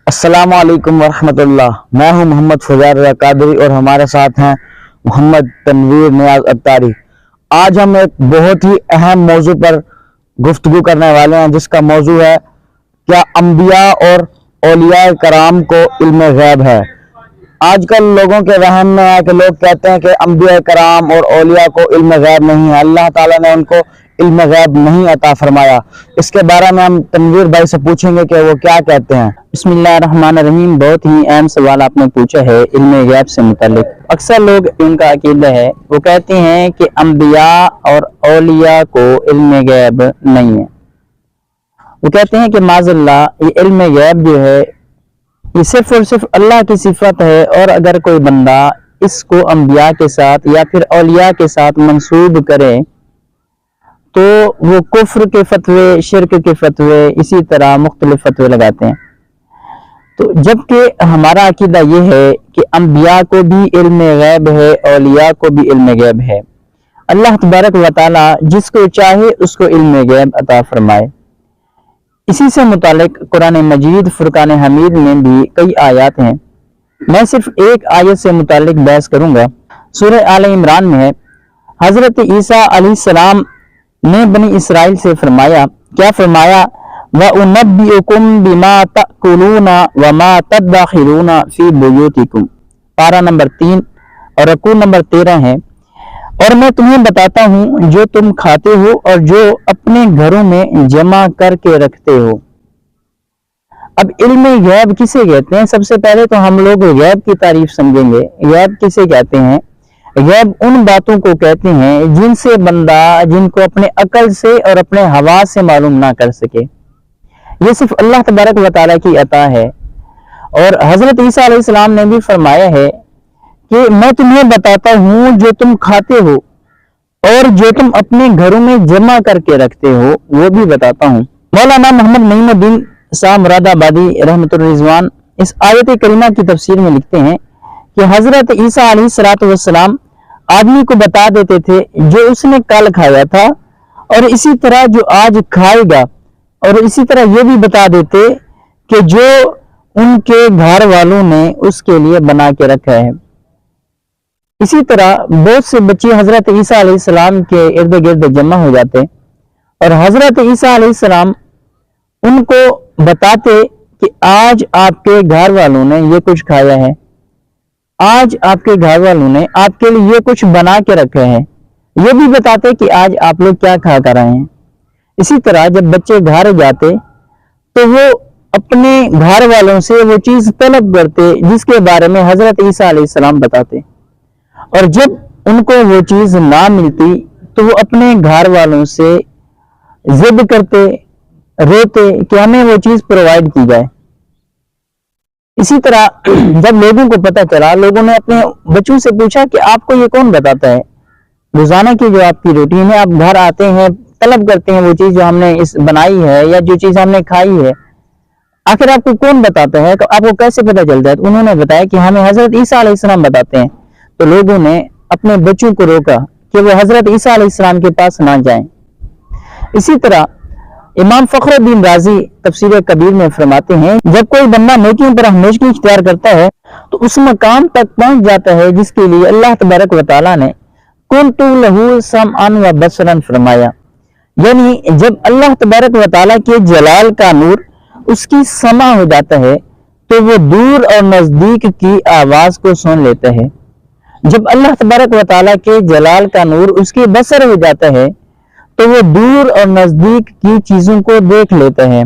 السلام علیکم ورحمۃ اللہ۔ میں ہوں محمد فضیل رضا قادری اور ہمارے ساتھ ہیں محمد تنویر نیاز اتاری۔ آج ہم ایک بہت ہی اہم موضوع پر گفتگو کرنے والے ہیں، جس کا موضوع ہے کیا انبیاء اور اولیاء کرام کو علم غیب ہے۔ آج کل لوگوں کے ذہن میں ہے کہ لوگ کہتے ہیں کہ انبیاء کرام اور اولیاء کو علم غیب نہیں ہے، اللہ تعالیٰ نے ان کو علم غیب نہیں عطا فرمایا۔ اس کے بارے میں ہم تنویر بھائی سے پوچھیں گے کہ وہ کیا کہتے ہیں۔ بسم اللہ الرحمن الرحیم۔ بہت ہی اہم سوال آپ نے پوچھا ہے علم غیب سے متعلق۔ اکثر لوگ ان کا عقیدہ ہے، وہ کہتے ہیں کہ انبیاء اور اولیاء کو علم غیب نہیں ہے۔ وہ کہتے ہیں کہ معاذ اللہ یہ علم غیب جو ہے یہ صرف اور صرف اللہ کی صفت ہے، اور اگر کوئی بندہ اس کو انبیاء کے ساتھ یا پھر اولیاء کے ساتھ منسوب کرے تو وہ کفر کے فتوے، شرک کے فتوے، اسی طرح مختلف فتوے لگاتے ہیں۔ تو جبکہ ہمارا عقیدہ یہ ہے کہ انبیاء کو بھی علم غیب ہے، اولیاء کو بھی علم غیب ہے۔ اللہ تبارک و تعالی جس کو چاہے اس کو علم غیب عطا فرمائے۔ اسی سے متعلق قرآن مجید فرقان حمید میں بھی کئی آیات ہیں۔ میں صرف ایک آیت سے متعلق بحث کروں گا۔ سورہ آل عمران میں ہے، حضرت عیسیٰ علیہ السلام نے بنی اسرائیل سے فرمایا، کیا فرمایا؟ وَأُنَبِّئُكُمْ بِمَا تَأْكُلُونَ وَمَا تَدَّخِرُونَ فِي بُيُوتِكُمْ، پارہ نمبر 3 اور رکوع نمبر 13 ہے، اور میں تمہیں بتاتا ہوں جو تم کھاتے ہو اور جو اپنے گھروں میں جمع کر کے رکھتے ہو۔ اب علم غیب کسے کہتے ہیں؟ سب سے پہلے تو ہم لوگ غیب کی تعریف سمجھیں گے۔ غیب کسے کہتے ہیں؟ غیب ان باتوں کو کہتے ہیں جن سے بندہ، جن کو اپنے عقل سے اور اپنے حواس سے معلوم نہ کر سکے۔ یہ صرف اللہ تبارک و تعالیٰ کی عطا ہے۔ اور حضرت عیسیٰ علیہ السلام نے بھی فرمایا ہے کہ میں تمہیں بتاتا ہوں جو تم کھاتے ہو اور جو تم اپنے گھروں میں جمع کر کے رکھتے ہو وہ بھی بتاتا ہوں۔ مولانا محمد نعیم الدین صاحب مراد آبادی رحمۃ الرضوان اس آیت کریمہ کی تفسیر میں لکھتے ہیں کہ حضرت عیسیٰ علیہ السلام آدمی کو بتا دیتے تھے جو اس نے کل کھایا تھا اور اسی طرح جو آج کھائے گا، اور اسی طرح یہ بھی بتا دیتے کہ جو ان کے گھر والوں نے اس کے لیے بنا کے رکھا ہے۔ اسی طرح بہت سے بچے حضرت عیسیٰ علیہ السلام کے ارد گرد جمع ہو جاتے اور حضرت عیسیٰ علیہ السلام ان کو بتاتے کہ آج آپ کے گھر والوں نے یہ کچھ کھایا ہے، آج آپ کے گھر والوں نے آپ کے لیے یہ کچھ بنا کے رکھا ہے۔ یہ بھی بتاتے کہ آج آپ لوگ کیا کھا کر آئے ہیں۔ اسی طرح جب بچے گھر جاتے تو وہ اپنے گھر والوں سے وہ چیز طلب کرتے جس کے بارے میں حضرت عیسیٰ علیہ السلام بتاتے، اور جب ان کو وہ چیز نہ ملتی تو وہ اپنے گھر والوں سے ضد کرتے، روتے کہ ہمیں وہ چیز پرووائڈ کی جائے۔ اسی طرح جب لوگوں کو پتہ چلا، لوگوں نے اپنے بچوں سے پوچھا کہ آپ کو یہ کون بتاتا ہے؟ روزانہ کی جو آپ کی روٹین ہے، آپ گھر آتے ہیں، طلب کرتے ہیں وہ چیز جو ہم نے بنائی ہے یا جو چیز ہم نے کھائی ہے، آخر آپ کو کون بتاتا ہے؟ آپ کو کیسے پتہ چلتا ہے؟ تو انہوں نے بتایا کہ ہمیں حضرت عیسیٰ علیہ السلام بتاتے ہیں۔ تو لوگوں نے اپنے بچوں کو روکا کہ وہ حضرت عیسیٰ علیہ السلام کے پاس نہ جائیں۔ اسی طرح امام فخر الدین رازی تفسیر کبیر میں فرماتے ہیں، جب کوئی بندہ نیکیوں پر ہمیشگی اختیار کرتا ہے تو اس مقام تک پہنچ جاتا ہے جس کے لیے اللہ تبارک و تعالیٰ نے کنت لہ سمعا و بصرا فرمایا، یعنی جب اللہ تبارک و تعالیٰ کے جلال کا نور اس کی سمع ہو جاتا ہے تو وہ دور اور نزدیک کی آواز کو سن لیتا ہے۔ جب اللہ تبارک و تعالیٰ کے جلال کا نور اس کی بصر ہو جاتا ہے تو وہ دور اور نزدیک کی چیزوں کو دیکھ لیتا ہے،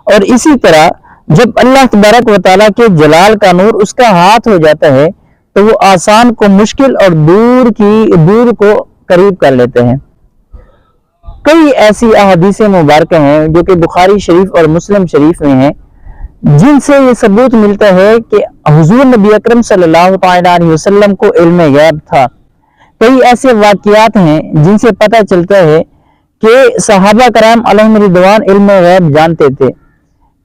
اور اسی طرح جب اللہ تبارک و تعالیٰ کے جلال کا نور اس کا ہاتھ ہو جاتا ہے تو وہ آسان کو مشکل اور دور کو قریب کر لیتے ہیں۔ کئی ایسی احادیث مبارکہ ہیں جو کہ بخاری شریف اور مسلم شریف میں ہیں، جن سے یہ ثبوت ملتا ہے کہ حضور نبی اکرم صلی اللہ علیہ وسلم کو علم غیب تھا۔ کئی ایسے واقعات ہیں جن سے پتہ چلتا ہے کہ صحابہ کرام علیہم رضوان علم غیب جانتے تھے۔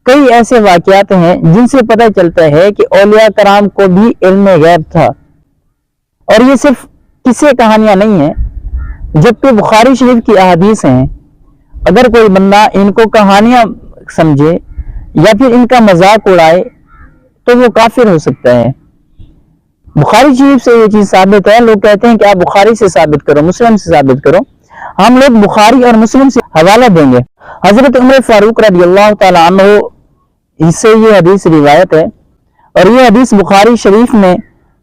کئی ایسے واقعات ہیں جن سے پتہ چلتا ہے کہ اولیاء کرام کو بھی علم غیب تھا۔ اور یہ صرف قصے کہانیاں نہیں ہیں، جبکہ بخاری شریف کی احادیث ہیں۔ اگر کوئی بندہ ان کو کہانیاں سمجھے یا پھر ان کا مذاق اڑائے تو وہ کافر ہو سکتا ہے۔ بخاری شریف سے یہ چیز ثابت ہے۔ لوگ کہتے ہیں کہ آپ بخاری سے ثابت کرو، مسلم سے ثابت کرو، ہم لوگ بخاری اور مسلم سے حوالہ دیں گے۔ حضرت عمر فاروق رضی اللہ تعالی عنہ اس سے یہ حدیث روایت ہے، اور یہ حدیث بخاری شریف میں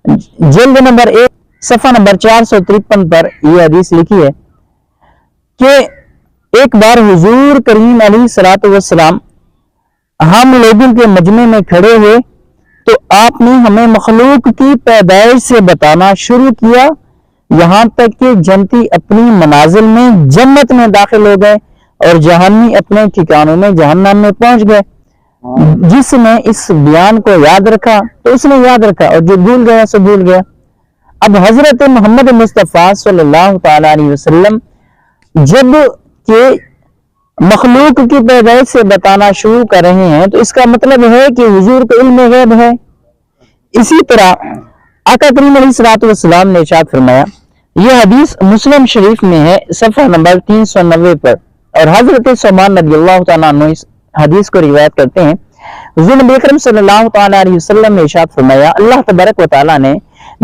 جلد نمبر 1 صفحہ نمبر 453 پر یہ حدیث لکھی ہے کہ ایک بار حضور کریم علیہ الصلوۃ والسلام ہم لوگوں کے مجمع میں کھڑے ہوئے تو آپ نے ہمیں مخلوق کی پیدائش سے بتانا شروع کیا، یہاں تک کہ جنتی اپنی منازل میں جنت میں داخل ہو گئے اور جہنمی اپنے ٹھکانوں میں جہنم میں پہنچ گئے۔ جس نے اس بیان کو یاد رکھا تو اس نے یاد رکھا، اور جو بھول گیا سو بھول گیا۔ اب حضرت محمد مصطفیٰ صلی اللہ تعالی علیہ وسلم جب کہ مخلوق کی پیدائش سے بتانا شروع کر رہے ہیں تو اس کا مطلب ہے کہ حضور کو علم غیب ہے۔ اسی طرح آقا کریم علیہ الصلوۃ والسلام نے ارشاد فرمایا، یہ حدیث مسلم شریف میں ہے صفحہ نمبر 390 پر، اور حضرت ثوبان رضی اللہ تعالیٰ عنہ اس حدیث کو روایت کرتے ہیں۔ حضور نبی اکرم صلی اللہ تعالی علیہ وسلم نے ارشاد فرمایا، اللہ تبارک و تعالیٰ نے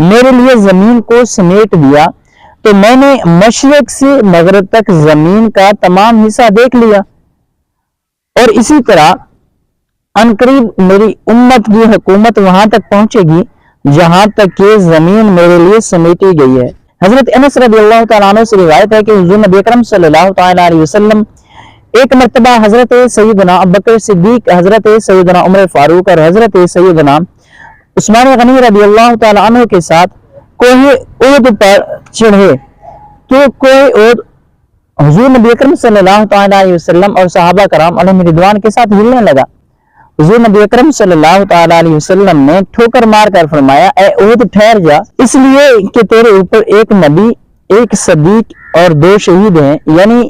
میرے لیے زمین کو سمیٹ دیا تو میں نے مشرق سے مغرب تک زمین کا تمام حصہ دیکھ لیا، اور اسی طرح عنقریب میری امت کی حکومت وہاں تک پہنچے گی جہاں تک کہ زمین میرے لیے سمیٹی گئی ہے۔ حضرت انس رضی اللہ تعالیٰ عنہ سے روایت ہے کہ حضور نبی اکرم صلی اللہ تعالی علیہ وسلم ایک مرتبہ حضرت سیدنا ابوبکر صدیق، حضرت سیدنا عمر فاروق اور حضرت سیدنا عثمان غنی رضی اللہ تعالی عنہ کے ساتھ کوہ احد پر چڑھے تو کوہ احد حضور نبی اکرم صلی اللہ تعالی علیہ وسلم اور صحابہ کرام علیہم رضوان کے ساتھ ہلنے لگا۔ حضور نبی اکرم صلی اللہ تعالی علیہ وسلم نے ٹھوکر مار کر فرمایا، اے احد ٹھہر جا، اس لیے کہ تیرے اوپر ایک نبی، ایک صدیق اور 2 شہید ہیں، یعنی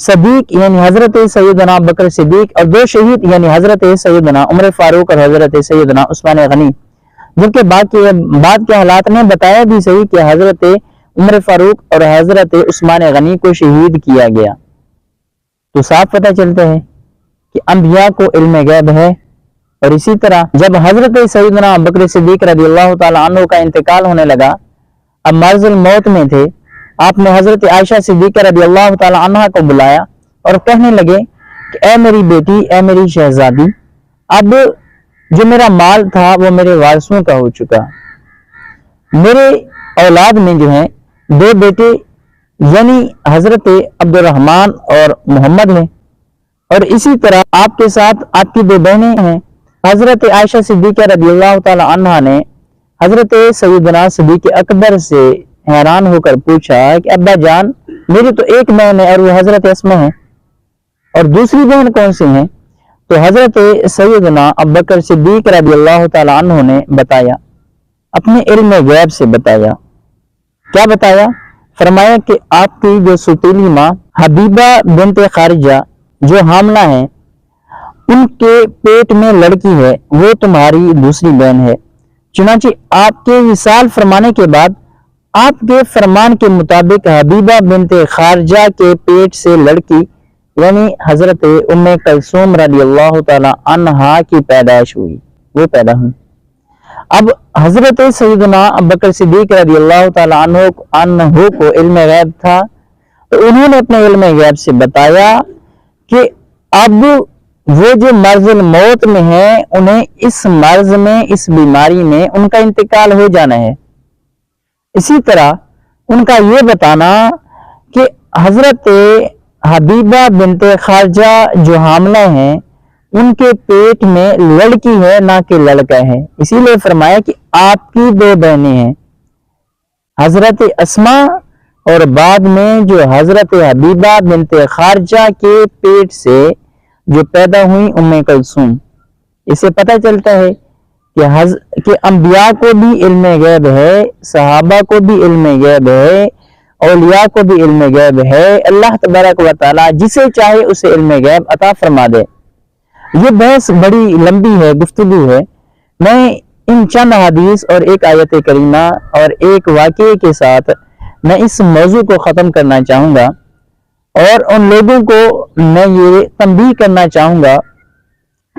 صدیق یعنی حضرت سیدنا ابوبکر صدیق، اور 2 شہید یعنی حضرت سیدنا عمر فاروق اور حضرت سیدنا عثمان غنی، جبکہ بعد کے حالات نے بتایا بھی صحیح کہ حضرت عمر فاروق اور حضرت عثمان غنی کو شہید کیا گیا۔ تو صاف پتہ چلتا ہے کہ انبیاء کو علم غیب ہے۔ اور اسی طرح جب حضرت سیدنا ابوبکر صدیق رضی اللہ تعالی عنہ کا انتقال ہونے لگا، اب مرض الموت میں تھے، آپ نے حضرت عائشہ صدیقہ رضی اللہ تعالی عنہ کو بلایا اور کہنے لگے کہ اے میری بیٹی، اے میری شہزادی، اب جو میرا مال تھا وہ میرے وارثوں کا ہو چکا، میرے اولاد میں جو ہیں 2 بیٹے یعنی حضرت عبد الرحمن اور محمد ہیں، اور اسی طرح آپ کے ساتھ آپ کی 2 بہنیں ہیں۔ حضرت عائشہ صدیقہ رضی اللہ تعالی عنہ نے حضرت سیدنا صدیق اکبر سے حیران ہو کر پوچھا کہ ابا جان، میری تو ایک بہن ہے اور وہ حضرت اسماء ہیں، اور دوسری بہن کون سی ہیں؟ تو حضرت سیدنا ابوبکر صدیق رضی اللہ تعالی عنہ نے بتایا، اپنے علم غیب سے بتایا۔ کیا بتایا؟ فرمایا کہ آپ کی جو سوتیلی ماں حبیبہ بنت خارجہ جو حاملہ ہیں، ان کے پیٹ میں لڑکی ہے، وہ تمہاری دوسری بہن ہے۔ چنانچہ آپ کے وصال فرمانے کے بعد آپ کے فرمان کے مطابق حبیبہ بنت خارجہ کے پیٹ سے لڑکی یعنی حضرت ام کلثوم رضی اللہ تعالی عنہا کی پیدائش ہوئی، وہ پیدا ہوئی۔ اب حضرت سیدنا ابوبکر صدیق رضی اللہ تعالی عنہ کو علم غیب تھا، تو انہوں نے اپنے علم غیب سے بتایا کہ اب وہ جو مرض الموت میں ہیں، انہیں اس مرض میں، اس بیماری میں ان کا انتقال ہو جانا ہے۔ اسی طرح ان کا یہ بتانا کہ حضرت حبیبہ بنت خارجہ جو حاملہ ہیں، ان کے پیٹ میں لڑکی ہے نہ کہ لڑکا ہے، اسی لیے فرمایا کہ آپ کی 2 بہنیں ہیں، حضرت اسماء اور بعد میں جو حضرت حبیبہ بنت خارجہ کے پیٹ سے جو پیدا ہوئی ام کلثوم۔ اسے پتہ چلتا ہے کہ انبیاء کو بھی علم غیب ہے، صحابہ کو بھی علم غیب ہے، اولیاء کو بھی علم غیب ہے۔ اللہ تبارک و تعالی جسے چاہے اسے علم غیب عطا فرما دے۔ یہ بحث بڑی لمبی ہے، گفتگو ہے، میں ان چند حدیث اور ایک آیت کریمہ اور ایک واقعے کے ساتھ میں اس موضوع کو ختم کرنا چاہوں گا، اور ان لوگوں کو میں یہ تنبیہ کرنا چاہوں گا